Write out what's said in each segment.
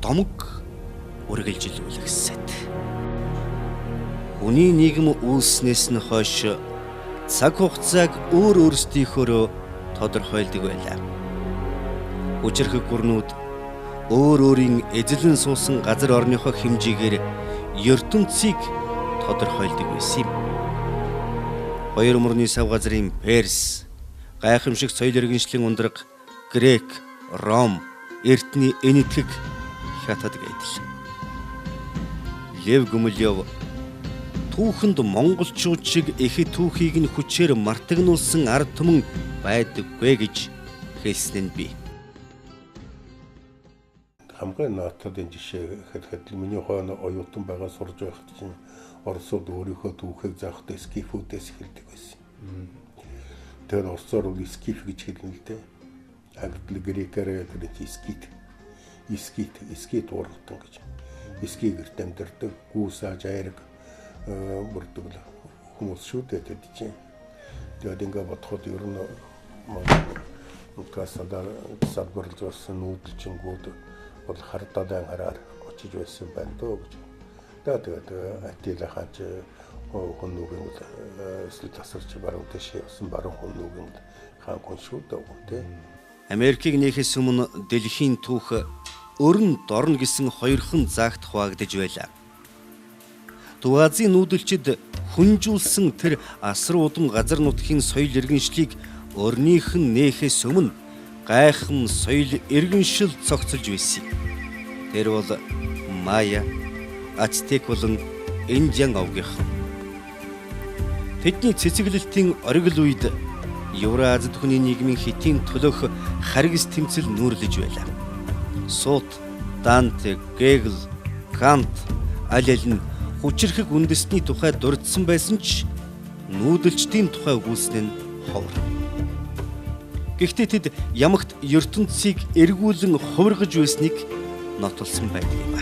домог үргэлжилүүлэх сэт. Хүний нийгэм үүснээс нь хойш цаг хугацааг өөрсдийнхөөрөө тодорхойлдог байлаа. Хүчирхэг гүрнүүд өөр өөрийн эзлэн суусан газар орныхоо хэмжээгээр ертөнцийг тодорхойлдог байсан юм. Хоёр мөрний сав газрын Перс, гайхамшиг соёл иргэншлийн ундраг Грек, Ром, эртний энэтхэг хятад гэдэл. Лев Гумилев түүхэнд монголчууд шиг эхэд түүхийг нь хүчээр мартагнуулсан ард түмэн байдаггүй гэж хэлсэн нь бий. Хамгийн наатадын жишээ гэхэд миний хойно оюутан байгаа сурж байхад чинь Оросууд өөрийнхөө түүхийг заахад скифүүдээс эхэлдэг байсан. Тэр Оросоор үл скиф гэж хэлнэ л дээ. Англи грекээр гэдэг скит ургатан гэж. Ски гэрт амьдардаг гүүс аж айраг бүрдэг хүмүүс шүү дээ тэд чинь. Тэгээд ингээ бодоход ер нь уткасада садбарлж орсон нүүдэлчингүүд бол хардадан хараар очиж байсан байна дөө гэж. Тэгээд Атила хаач хонуугийн эсвэл тасарч баруун дэше явсан баруун хонуугийн хаан хүн шүү дээ. Америкийг нээхээс өмнө дэлхийн түүх өрн дорн гэсэн хоёрхан загт хуваагдж байлаа. Дуу Азийн нүүдэлчид хүнжүүлсэн тэр асар удам газар нутгийн соёл иргэншлийг өрнийх нь нээхээс өмнө гайхам соёл иргэншил цогцолж байсан. Тэр бол Майя, Ацтек болон Индиан овгийнхан. Тэдний цэцэглэлтийн оргил үед Евразид хүний нийгмийн хэтийн төлөөх харгас тэмцэл нүүрлэж байлаа. Сут, Данте, Гегел, Кант, аль нь хүчирхэг үндэсний тухай дурдсан байсан ч нүүдэлчдийн тухай өгүүлсэн нь ховор. Гэхдээ тэд ямагт ертөнцийг эргүүлэн хувиргаж байсныг нотолсон байдаг юм.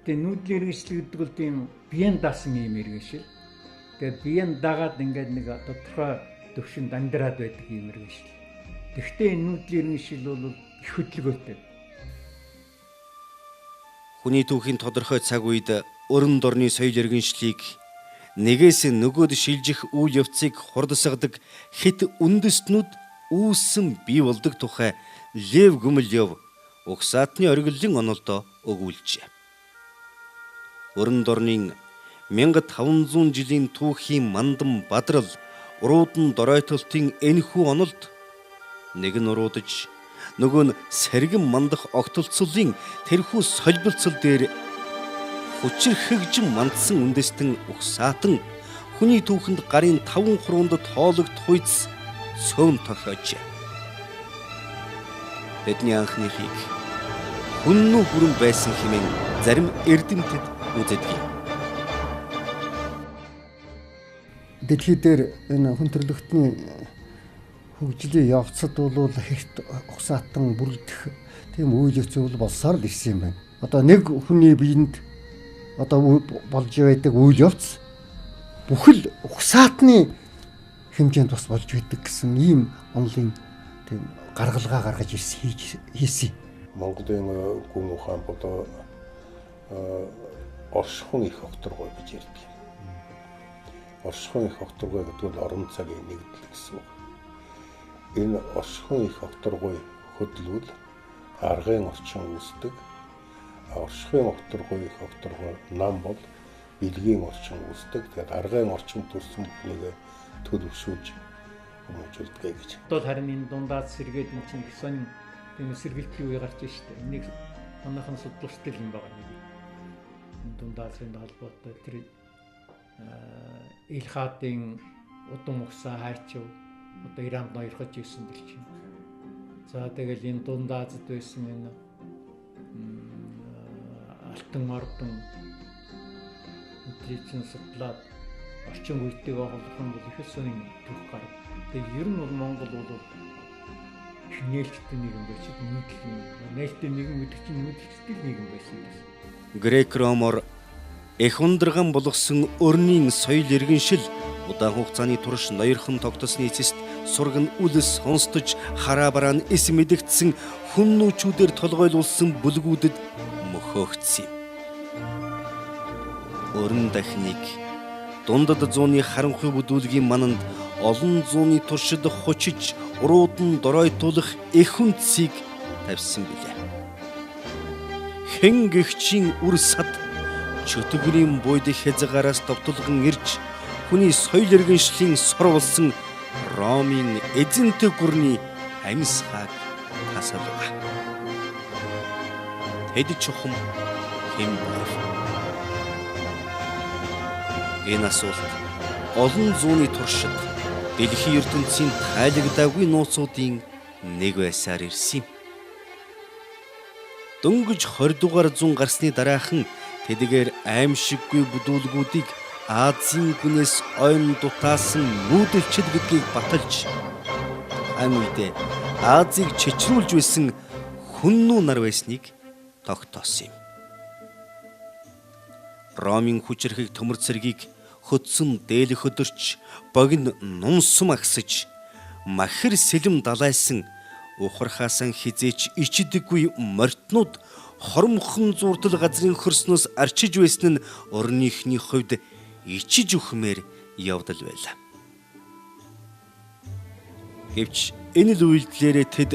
Тэгээ нүүдлийн иргэншил гэдэг бол тийм биеийн даасан юм иргэншил. Тэгээд биеийн дагаад ингээд нэг тодорхой төвшөнд амьдраад байдаг юм иргэншил. Гэхдээ энэ нүүдлийн иргэншил бол их хөдөлгөөтэй. Хүний түүхийн тодорхой цаг үед өрн дорны соёл иргэншлийг нэгээс нөгөөд шилжих үйл явцыг хурдсгадаг хэд үндэстнүүд үүссэн бий болдог тухай Лев Гумилев угсаатны оргилын онолдоо өгүүлжээ. Өрн дорны 1500 жилийн түүхийн мандан бадрал уруудан доройтолтын энэхүү онолд нэг нь уруудаж нөгөө нь сэргэн мандах огтолцлын тэрхүү солбилцол дээр хүчирхэгжин мандсан үндэстэн угсаатан хүний түүхэнд гарын 5 хуруунд тоологдох үйс цөөн тохиож. Тэдний анхныхыг хүннүү бүрэн байсан хэмээн зарим эрдэмтэд үздэг. Дэлхий дээр энэ хүн төрлөختний хөгжлийн явцад бол ихт угсаатан бүрдэх тийм үйл явц болсоор л ирсэн юм байна. Одоо нэг хүний биед одоо болж байдаг үйл явц бүхэл угсаатны хэмжээнд бас болж байдаг гэсэн ийм онлын тийм гаргалгаа гаргаж хийсэн. Монголын гүн ухаан бодоо оршихуун их огторгой гэж ярьдаг. Оршихуун их огторгой гэдэг нь орон цагийн нэгдэл гэсэн үг. Энэ оршихуун их огторгой хөдлөвөл аргын орчин үүсдэг. Оршихуун огторгой их огторгой нам бол бэлгийн орчин үүсдэг. Тэгэхээр аргын орчин төрсөн бүхнийг төлөвшүүлж хүмүүжүүлдэг гэж. Одоо харин энэ дундаас сэргээд эн чинь сонин тийм сэргэлтийн үе гарч ирж байна. Энийг манайхан судлалтай юм байгаа нэг. Дундаас энэ холбоотой тэр Илхатын удам угсаа хайчив одоо Иранд ноёрхож ирсэн бэл чинь. За тэгэл энэ дундаазд байсан энэ алтан ордон өдрийн судлаад орчин үетэйг олох юм бол их сонин төх гар. Тэгээ ер нь бол Монгол бол нээлттэй нийгэм байсан. Нээлттэй нийгэм гэдэг чинь нүүдэлчтэй нийгэм байсан. Грек Ромоор эх ундраган болгосон өрнийн соёл иргэншил Удаан хугацааны турш ноёрхон тогтсоны эцэст сураг нь үлс сонсдож хараа бараа нь эс мэдэгдсэн хүннүүчүүдээр толгойлуулсан бүлгүүдэд мөхөөгдсөн юм. Өрн дахныг дундад зууны харанхуй бүдүүлгийн мананд олон зууны туршид хочиж уруудан доройтуулах эх үндсийг тавьсан билээ. Хэн гэгчийн үр сад чөтгөрийн буйд хязгаараас товтлогон ирж хүний соёл иргэншлийн сорволсон Ромын эзэнтэй гүрний амьсгааг тасалгаа. Тэд чухам хэн байв? Энэ асуулт олон зууны туршид дэлхийн ертөнцийн тайлагдаагүй нууцуудын нэг байсаар ирсэн юм. Дөнгөж 20 дугаар зуун гарсны дараахан тэдгээр аимшиггүй бүдүүлгүүдийг Азийн гүнээс ойн дутаасан нүүдэлчд гэдгийг баталж амьд Азийг чичрүүлж байсан хүннүү нар байсныг тогтоосон юм. Ромын хүчрхэг төмөр цэргийг хөдсөн дээлэх өдөрч богино нумсум агсаж махир сэлэм далайсан ухархаасан хизээч ичдэггүй мортнууд хормхон зурдал газрын хөрснөөс арчиж байсан нь орныхны хувьд ичиж үхмээр явдал байлаа. Гэвч энэ л үйлдэлээрээ тэд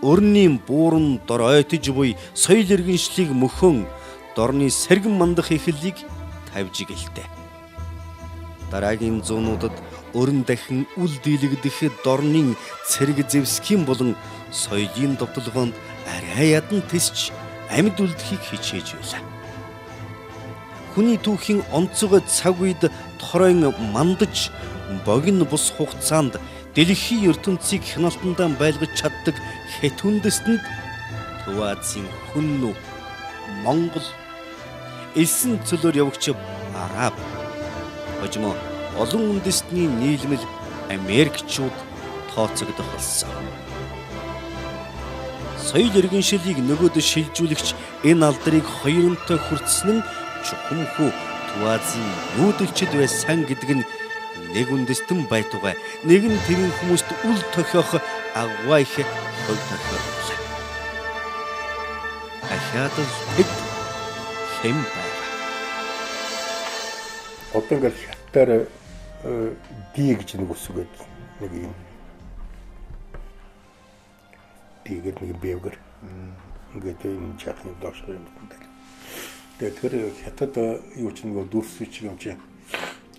өрнийн бууран дор ойтож буй соёл иргэншлийг мөхөн дорны сэргэн мандах эхлэлийг тавьж гэлтэй. Дараагийн зуунуудад өрн дахин үл дийлэгдэх дорны цэрэг зэвсгийн болон соёлын довтлогоонд арай ядан тисч амьд үлдэхийг хичээж байлаа. Хүний түүхийн онцгой цаг үед торойн мандаж богино бус хугацаанд дэлхийн ертөнцийг хяналтандаа байлгаж чаддаг хэт үндэстэнд Төв Азийн хүннүү Монгол элсэн цөлөөр явагч Араб хожимо олон үндэстний нийлмэл Америкчууд тооцогдох болсон. Соёл иргэншилийг нөгөөд шилжүүлэгч энэ алдрыг хоёрынтой хүртсэн нь чухамхүү Төв Азийн нүүдэлчд байсан гэдэг нь нэг үндэстэн байтугай нэг нь тэрийн хүмүүст үл тохиох агваа их хөл тохиоллоо. Ахаад л тэд хэм байв. Одоо ингээд хятадаар ди гэж нэг үсгээд нэг юм. Дигээр нэг бэвгэр. Ингээд энэ чахны доош юм байна. Тэгээд тэр хятад юу ч нэг дүрсвч юм чи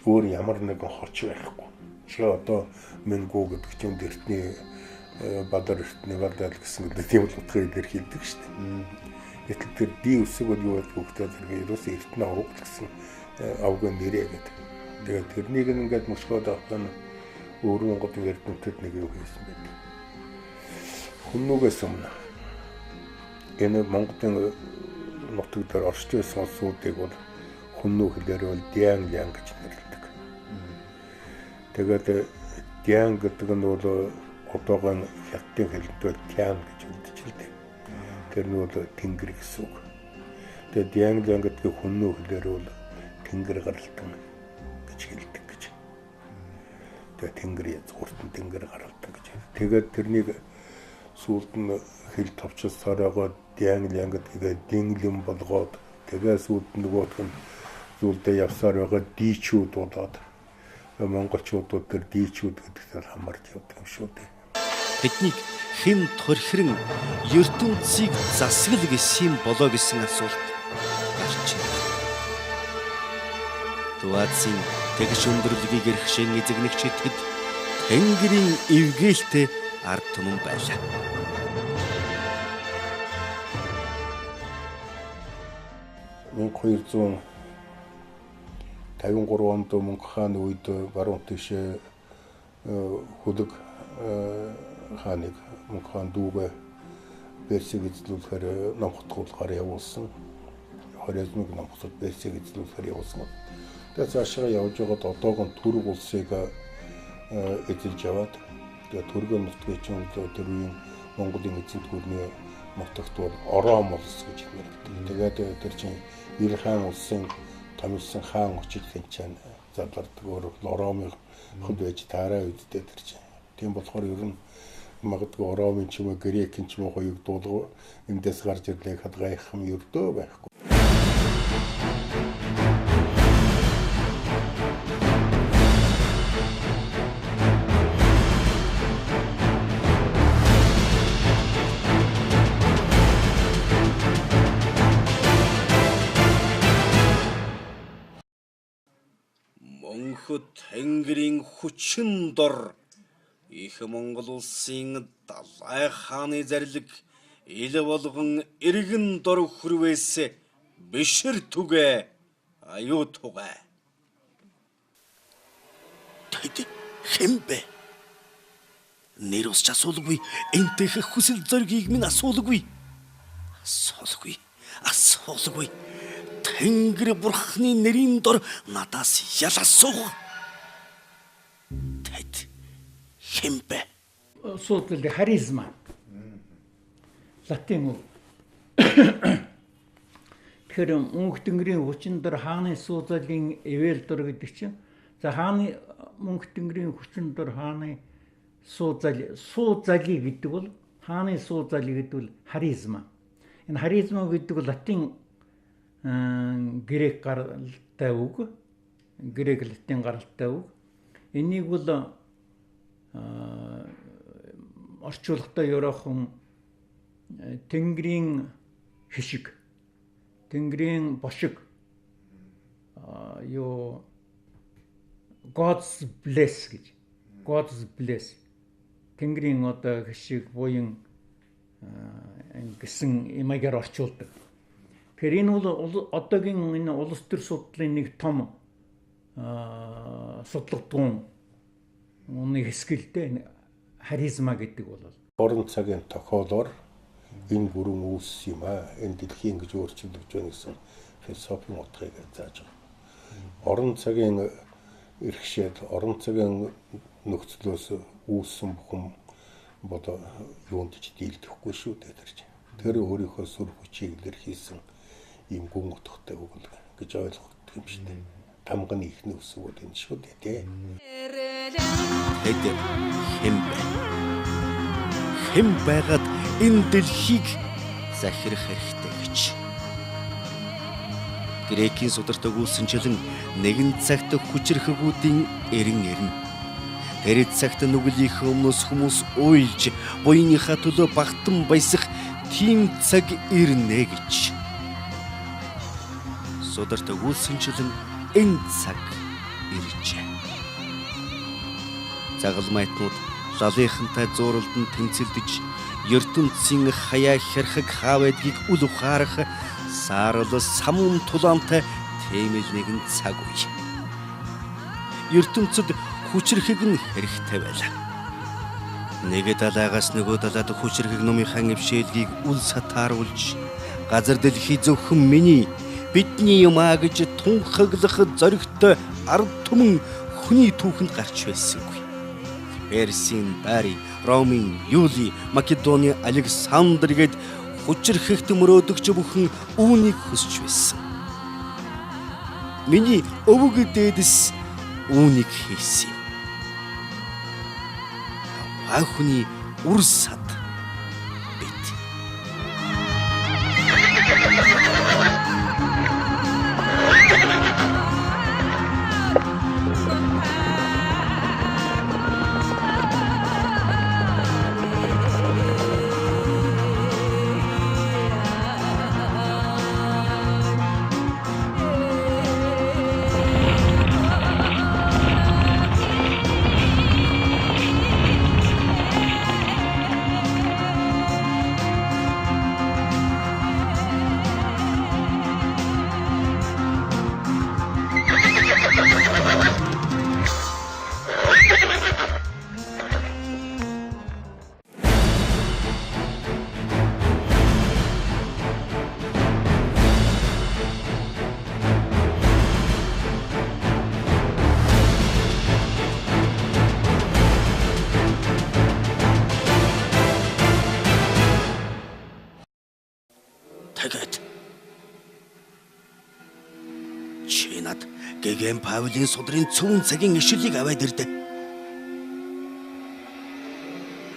өөр ямар нэгэн хорч байхгүй. Чи одоо Менгүү гэдэг чинь дэртний Бадар эртний Бардал гэсэн гэдэг тийм л утгыг дээр хэлдэг шүү дээ. Гэтэл тэр ди үсгүүд юу гэдэг хөхтэй зэрэг ерөөсөө эртний авраг гэсэн авгийн нэрээ гэдэг. Тэгээд тэрнийг ингээд мөсгөөд авах нь өөр Монголын эрдэмтэд нэг юу хийсэн байдаг. Хүннүүгээс өмнө энэ Монголын нутаг дээр оршиж байсан улсуудыг бол хүннүү хэлээр бол Диан гэж нэрлэдэг. Тэгээд Диан гэдэг нь бол одоогоо хятадын хэлээр Тян гэж үлдэж байна. Тэр нь бол тэнгэр гэсэн үг. Тэгээд Диан гэдэг хүннүү хэлээр бол тэнгэр гаралтан гэж хэлдэг гэж. Тэгээд тэнгэр зуртан тэнгэр гаралтан гэж. Тэгээд тэрнийг сүүлд нь хэл товчлсаар байгаа Диан гэдгийг динглэм болгоод тэгээд сүүлд нөгөөх нь зүйлдээ явсаар байгаа дийчүүд болоод монголчуудууд тэр дийчүүд гэдэгтээ хамарч явдаг юм шүү дээ. Тэднийг хэн торхирэн ертөнцийг засгал гэсэн болоо гэсэн асуулт гарч ирв. Төв Азийн тэгш өндөрлөгийг эрхшин эзэгнэгчид тэд тэнгэрийн эвгээлтэй ард түмэн байлаа. (1253 онд Мөнх хааны үед баруун тишээ хүлэг хааныг Мөнх хаан дүүгээ Персиг эзлүүлэхээр номхотгуулахаар явуулсан. Хорезмыг номхотод Персиг эзлүүлэхээр явуулсан. Тэгээд цаашаа явж байгаад одоогийн Түрэг улсыг эзэлж яваад тэгээд Түргэн нутгийн чинь тэр үеийн Монголын эзэнт гүрний нутагт бол Ором улс гэж нэрлэдэг. Тэгээд тэр чинь Ир хаан улсын томилсон хаан очиж тэнцэн залардаг өөр Ромын хүнд байж таараа үдтэй тэр чинь. Тийм болохоор ер нь магадгүй Ромын ч юм уу Грекийн ч юм уу хоёуг дуулга эндээс гарч ирлээ хадгайхам ердөө байхгүй. Монход Тэнгэрийн хүчин дор их Монгол улсын далай хааны зарлиг ил болгон иргэн дор хүрвээс бишэр түгэ аюу тугай. Тэд хэн бэ? Нэр усч асуулгүй, энтэйх хүсэл зоригийг минь асуулгүй. Асуулгүй. Тэнгэр бурхны нэрийн дор надаас яласуух. Тэд хэн бэ? Суудлын харизма. Латин үг. Тэгэхээр мөнх тэнгэрийн хүчин дор хааны суудлын эвэл дор гэдэг чинь за хааны мөнх тэнгэрийн хүчин дор хааны суудлыг гэдэг бол хааны суудлыг гэдэг бол харизма. Энэ харизма гэдэг бол латин грек гаралтай үг. Грек латин гаралтай үг. Энийг бол орчуулгатай ерөөхон тэнгэрийн хишиг, тэнгэрийн бошиг юу God's bless гэж. God's bless. Тэнгэрийн одоо хишиг буян гэсэн имагаар орчуулдаг. Тэгэхээр энэ бол одоогийн энэ улс төр судлалын нэг том судалгатун оны хэсгэлтэй харизма гэдэг бол Орон цагийн тохиолоор энэ бүрэн үүссэн юм аа. Энэ дэлхийн гэж өөрчлөгдөж байна гэсэн философийн утгыг зааж байгаа. Орон цагийн эрхшээд, орон цагийн нөхцлөөс үүссэн бүхэн бодо юунд ч дийлдэхгүй шүү дээ тэр чинь. Тэр өөрийнхөө сүр хүчийг илэрхийлсэн ийм гүн утгатай үг л гэж ойлгох юм шиг дээ. Тамганы ихний үсгүүд энэ шүү дээ тий. Тэд хэн бэ? Хэн байгаад энэ дэлхийг захирах хэрэгтэй гэж. Грекийн сударт өгүүлсэнчлэн нэгэн цагт хүчрэхгүүдийн эрен. Тэр цагт нүглийнх өмнөөс хүмүүс уйлж буйныхаа төлөө багтан баясах тийм цаг ирнэ гэж. Сударт өгүүлсэнчлэн энэ цаг иржээ. Загалмайтнууд лалынхантай зууралд нь тэмцэлдэж ертөнцийн хаяа хэрхэг хаавэдгийг үл ухаарах саарал самун тулаантай тэмэл нэгэн цаг үе. ертөнцид хүчрэхэг нь хэрэгтэй байлаа. Нэг талаагаас нөгөө талаад хүчрэхэг номынхаа эвшээлгийг үл сатааруулж газар дэлхий зөвхөн миний бидний юмаа гэж тунхаглах зоригтой ард түмэн хүний түүхэнд гарч байсангүй. Персийн Бари, Ромын Юли, Македоны Александр гээд хүчрэхэгт мөрөөдөгч бүхэн үүнийг хүсч байсан. Миний өвөг дээдэс үүнийг хийсэн. Ахны урсад бит. Гэгэн Паулийн судрын цөөн цагийн ишүүлийг аваад ирдэ.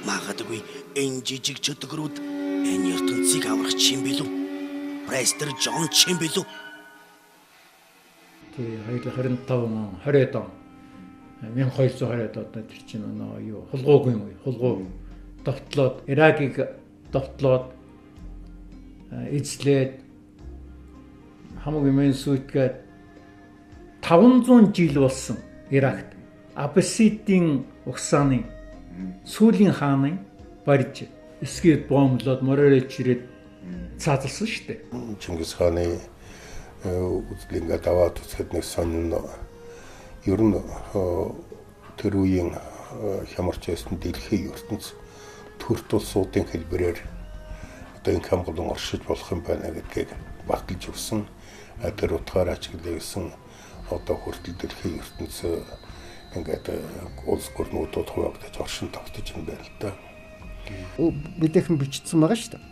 Магадгүй энэ жижиг чөтгөрүүд энэ ертөнцийг аврах чим билүү? Престер Джон чим билүү? Тэгээ 2025 20 он 1220 одоо тэр чинь юу хулгуугүй юм уу? Хулгуу довтлоод Иракийг довтлоод эзлээд хамгийн сүйтгэд 500 жил болсон Иракт Аббасидын угсааны сүүлийн хааны барьж эсгээд бомблоод мороор чирээд цаазалсан шүү дээ. Чингис хааны үзлийг ингээд аваад үзэхэд нэг сонин ер нь тэр үеийн хямарч байсан дэлхийн ертөнц төрт улсуудын хэлбэрээр одоо энэ хамгаалан оршиж болох юм байна гэдгийг баталж өгсөн. Тэр утгаараа ч гэлээсэн одоо хүртэл дэлхийн ертөнц ингээд улс гүрнүүдэд хуваагдаж оршин тогтож юм байна л да. Мэдээхэн бичсэн байгаа шүү дээ.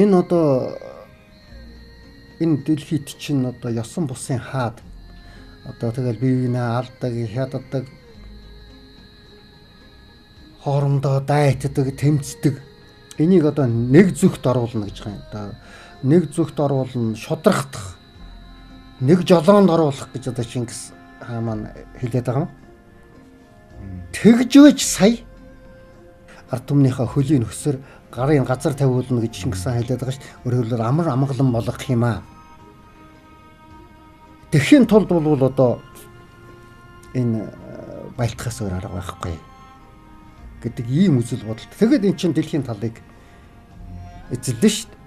Энэ одоо энэ дэлхийд чинь одоо ёсон бусын хаад одоо тэгэл биеийнээ алдаг, хяддаг, хоорондоо дайтдаг, тэмцдэг. Энийг одоо нэг зүгт оруулна гэж байгаа юм. Одоо нэг зүгт оруулна, шудрагдах, нэг жолоонд оруулах гэж одоо Чингис хаан маань хэлээд байгаа юм. Тэгжөөж сая ард түмнийхээ хөлийн өсөр гарын газар тавиулна гэж Чингис хаан хэлээд байгаа шүү дээ. Өөрөөр хэлбэл амар амгалан болгох юм аа. Тэхийн тулд бол одоо энэ балтхаас өөр арга байхгүй гэдэг ийм үзэл бодол. Тэгээд эн чинь дэлхийн талыг эзэлдэ шүү дээ.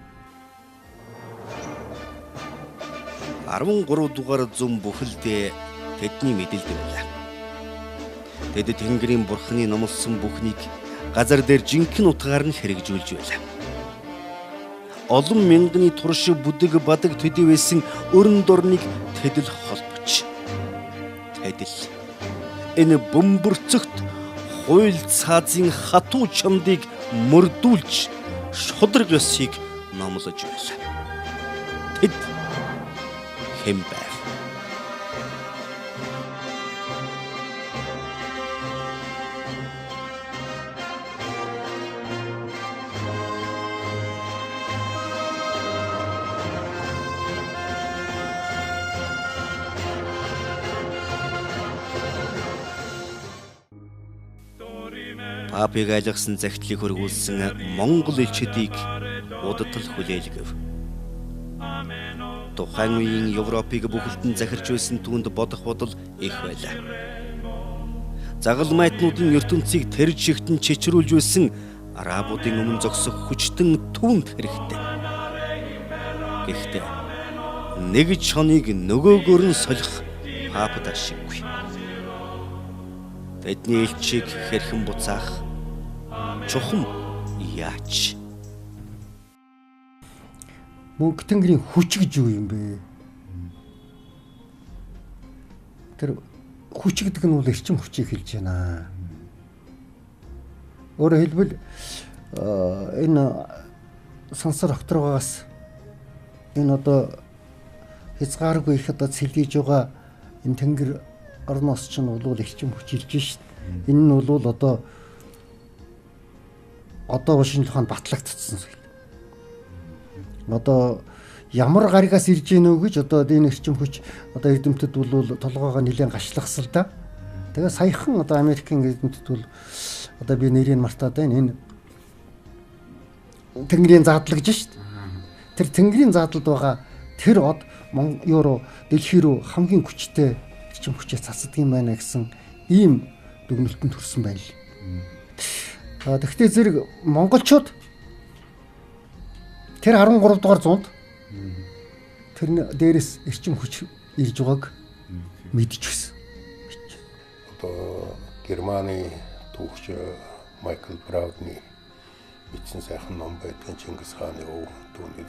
13 дугаар зүм бүхэлдээ тэдний мэдээлэл байлаа. Тэд Тэнгэрийн бурхны номлосон бүхнийг газар дээр жинхэнэ утгаар нь хэрэгжүүлж байлаа. Олон мянганы турш бүдэг бадаг төдий байсан өрн дорныг тэдэл холбож. Тэдэл энэ бөмбөрцөгт хууль цаазын хатуу чамдыг мөрдүүлж шудраг ёсыг номлож байлаа. Тэд хэн байв? Папыг айлгсан захидлыг хөргүүлсэн Монгол элчидийг удтал хүлээлгэв. Тухайн үеийн Европыг бүхэлдэн захирч байсан түүнд бодох бодол их байлаа. Загалмайтнуудын ертөнцийг тэрж шигтэн чичрүүлж байсан арабуудын өмнө зогсох хүчтэн түүнд хэрэгтэй. Гэхдээ нэг чоныг нөгөөгөөр нь солих папад ашиггүй. Тэдний элчийг хэрхэн буцаах? Чухам яач? Мөнх Тэнгэрийн хүч гэж юу юм бэ? Тэр хүч гэдэг нь бол эрчим хүчийг хэлж байна. Өөрөөр хэлбэл энэ сансар окторгоос энэ одоо хязгааргүй их одоо цэлгийж байгаа энэ Тэнгэр орноос ч нь бол эрчим хүч ирж шít. Энэ нь бол одоо шинэ тухайд батлагдсан зүйл. Одоо ямар гаригаас ирж гэнэ үү гэж одоо энэ эрчим хүч одоо эрдэмтэд бол толгоогоо нэлээд гашлахсал да. Тэгээ саяхан одоо Америкийн эрдэмтэд бол одоо би нэрийг мартаад байна. Энэ Тэнгэрийн задлаг гэж шít. Тэр Тэнгэрийн задлалд байгаа тэр од Евро дэлхий рүү хамгийн хүчтэй эрчим хүчээ цацдаг юм байна гэсэн ийм дүгнэлтэнд хүрсэн байна л. Тэгэхдээ зэрэг монголчууд тэр 13 дугаар зуунд тэр дээрээс эрчим хүч ирж байгааг мэдж гисэн. Одоо Германы түүхч Майкл Браудны бичсэн сайхан ном байдаг Чингис хааны өв түүний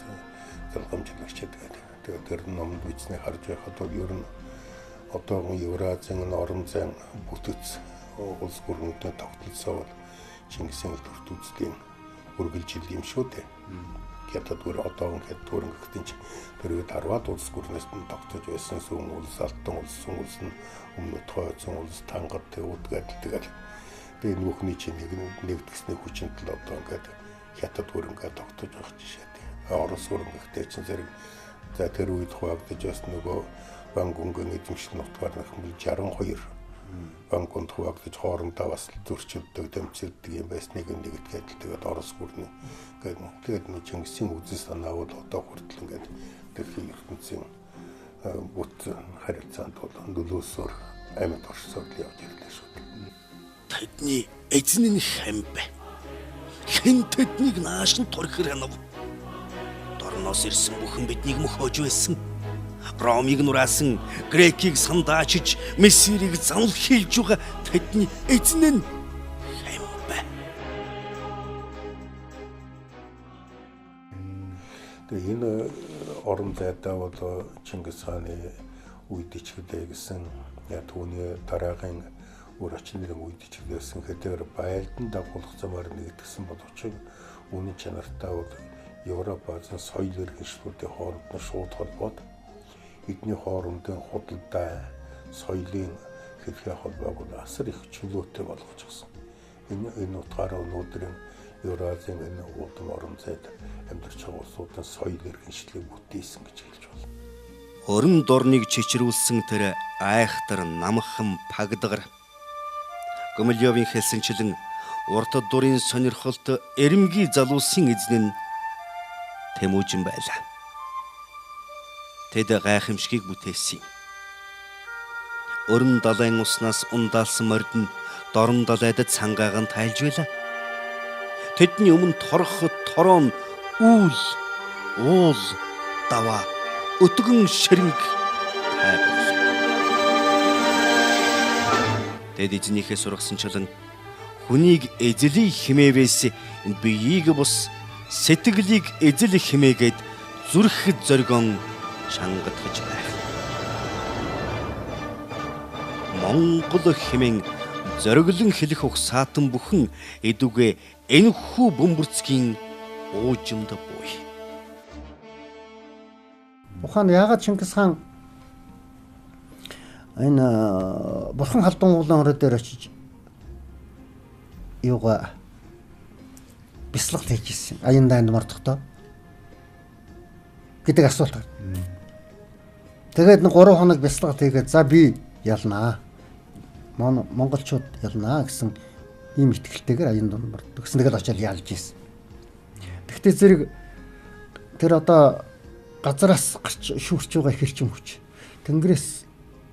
залгамжлагчид гэдэг. Тэгээд тэр номд бичснээ харж байхад бол ер нь одоогийн Евразийн орон зайн бүтэц улс гүрнүүдэд тогтолцоо бол Чингисийн төрт үзлийн үргэлжил юм шүү дээ. хятад бүр одоо ингээд төрөн гэхдээ ч тэргээд 10-аад улс гүрнээс нь тогтож байсан сүм улс, алтан улс, сүм улс нь өмнөд хойцон улс, тангад үүдгээд тэгэл би нүхний чинь нэгдгэсний хүчинтэл одоо ингээд хятад хөрөнгө тогтож байгаа жишээ тийм. Орос хөрөнгөтэй чинь зэрэг за тэр үед хуваагдаж байсан нөгөө Вангунгийн эзэмшил нутгаар нөхмөл 62 Вангунд хуваагдаж хоорондоо бас зөрчилдөг, тэмцэлдэг юм байсныг нэгдгээд тэгээд Орос хөрнө тэгээд нэг Чингисийн үзэл санаа бол одоо хүртэл ингээд дэлхийн ертөнцийн бүт харилцаанд бол нөлөөсөөр амьд оршсоор явж ирлээ шүү дээ. Тэдний эзэн нь хэн бэ? Хэн тэднийг нааш нь турхир ханав? Дорноос ирсэн бүхэн биднийг мөхөж байсан. Ромыг нураасан, Грекийг сандаачиж, Мессирийг занл хийлж байгаа тэдний эзэн нь хэн бэ? Тэгээ энэ орон зайдаа бол Чингис хааны үед ичгэлээ гэсэн түүний дараагийн өөр очнэрийн үед ичгэлсэн хэдээр байлдан дагуулах замаар нэгдсэн боловч үнэн чанартай бол Европ Азийн соёл иргэншлүүдийн хооронд нь шууд холбоод эдний хоорондын худалдаа, соёлын хэрхээ холбоог нь асар их чөлөөтэй болгочихсон. Энэ утгаараа өнөөдрийн Евразийн энэ удам орон зайд амьдарч байгаа улсуудын соёл иргэншлийг бүтээсэн гэж хэлж байна. Орон дорныг чичрүүлсэн тэр айхтар намхан пагдгар Гумилёвын хэлсэнчлэн урт дурын сонирхолтой эрэмгий залуусын эзэн нь Тэмүүжин байлаа. Тэд гайхамшигыг бүтээсэн. Орон далайн уснаас ундаалсан морд нь дорн далайд цангааг нь тайлж байлаа. Тэдний өмнө торхот торон үл уул даваа өтгөн ширэнг тайварлаа. Тэд эзнийхээ сургасанчлан хүнийг эзэлий химээвээс биеийг бус сэтгэлийг эзэл химээгээд зүрхэд зоргон чангадгаж байх. Монгол химэн зориглон хэлэх ухсаатан бүхэн эдүгэ энэхүү бөмбөрцгийн уужимд буй. Ухаан яагаад Чингис хаан энэ бурхан халдун уулан орой дээр очиж юугаа бяцлалт хийжсэн. Аян дайнд мордохдоо гэдэг асуулт. Тэгээд 3 хоног бяцлалт хийгээд за би ялнаа. Монголчууд ялнаа гэсэн ийм итгэлтэйгээр аян дунд морддог. Гэсэн тэгээд очиад ялж ийсэн. Тэгтээ зэрэг тэр одоо газараас гарч шүүрч байгаа их эрчим хүч. Тэнгэрээс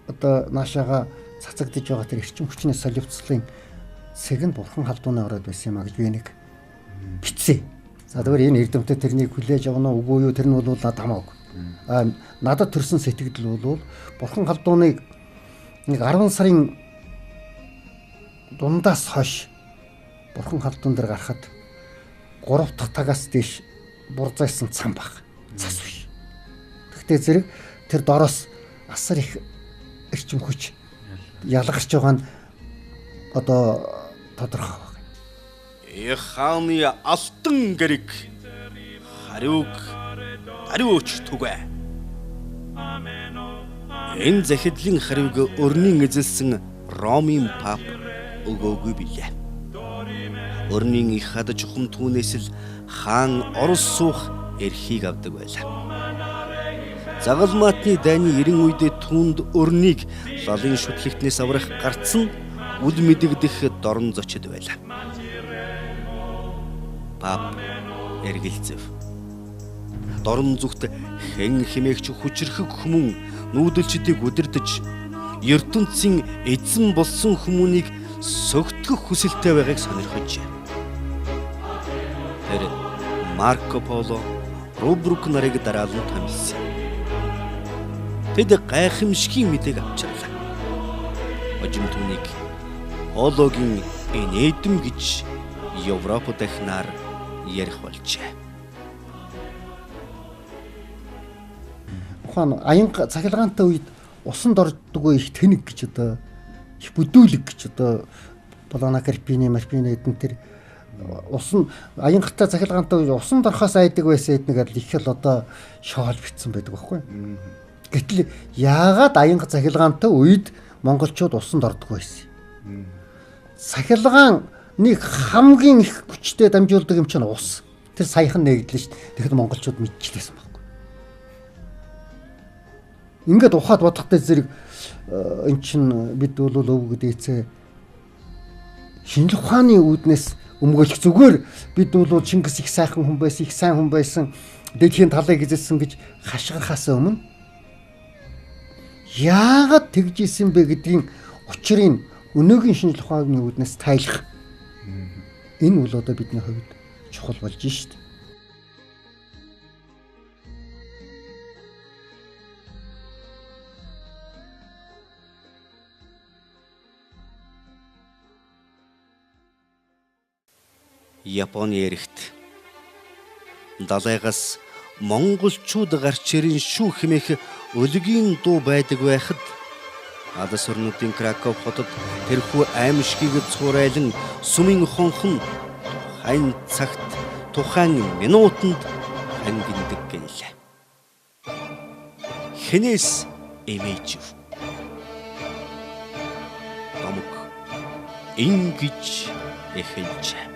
одоо наашаага цацагдж байгаа тэр эрчим хүчний солилцлын цэг нь бурхан халдууны ороод байсан юм а гэж би нэг битсэн. За тэгвэл энэ эрдэмтэд тэрнийг хүлээж авах нь үгүй юу тэр нь бол надад хамаагүй. Надад төрсэн сэтгэл бол бурхан халдууныг нэг 10 сарын дундаас хойш бурхан халдуун дээр гарахад 3 дахь тагаас дээш бурзайсан цам баг. Цас биш. Гэхдээ зэрэг тэр дороос асар их эрчим хүч ялгарч байгаа нь одоо тодорхой байна. Хааны алтан гэрэг хариуч түгэ. Энэ захидлын хариуг өрнийн эзэлсэн Ромын пап өгөөгүй билээ. Өрнийн их хад чухам түүнээс л хаан Орос суух эрхийг авдаг байлаа. Загалмаатны дайны 90 үедээ түүнд өрнийг лалын шүтлэгтнээс аврах гарцсан үл мэдэгдэх дорн зочид байлаа. Пап эргэлзэв. Дорн зүгт хэн хэмээгч хүчрхэг хүмүүн нүүдэлчдийг удирдах ертөнцийн эзэн болсон хүмүүнийг согтгох хүсэлтэй байгааг сонирхож. Тэр Марко Поло, Рубрук нарыг дараалан томилсон. Тэд гайхамшигын мэдээг авчирлаа. Хожим түүнийг Пологийн энэдэм гэж Европ дахинаар ярих болжээ. Ухаан аянга цахилгаантай үед усанд ордгоо их тэнэг гэж одоо их бүдүүлэг гэж одоо Болона Карпини, Марпини эдэн тэр ус нь аянгатай цахилгаантай усан дорхоос айдаг байсан эднэг л их л одоо шоол битсэн байдаг байхгүй. Гэтэл яагаад аянга цахилгаантай үед монголчууд усанд ордог байсан? Цахилгааныг хамгийн их хүчтэй дамжуулдаг юм чинь ус. Тэр саяхан нэгдлээ шүү дээ. Тэгэхэд монголчууд мэдчихлээсэн байхгүй. Ингээд ухаад бодохтой зэрэг эн чинь бид бол өвгөд ийцээ шинжлэх ухааны үүднээс өмгөөлөх зүгээр бид бол Чингис их сайхан хүн байсан, их сайн хүн байсан, дэлхийн талыг эзэлсэн гэж хашгирахаас өмнө яагаад тэгж исэн бэ гэдгийн учрыг өнөөгийн шинжлэх ухааны үүднээс тайлах. Энэ бол одоо бидний хувьд чухал болж шít. Японы эрэгт далайгаас монголчууд гарч ирэн шүү хэмээх өлгийн дуу байдаг байхад Алс орнуудын Краков хотод тэрхүү аимшигыг цуурайлан сүмийн хонхон тухайн цагт тухайн минутанд ангиндаг гэлээ. Хэнээс эмээж Томог ингэж эхэлжээ.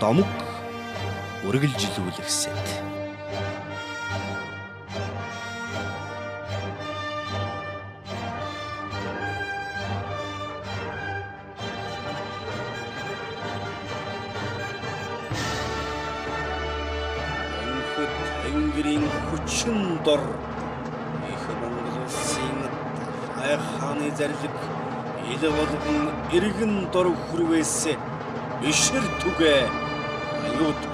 Томог үргэлжлүүлэхсэд. Тэнгэрийн хүчин дор их Монгол улсын хааны зарлиг ил болгон иргэн дор хүрвээс бишэр түгэ аюут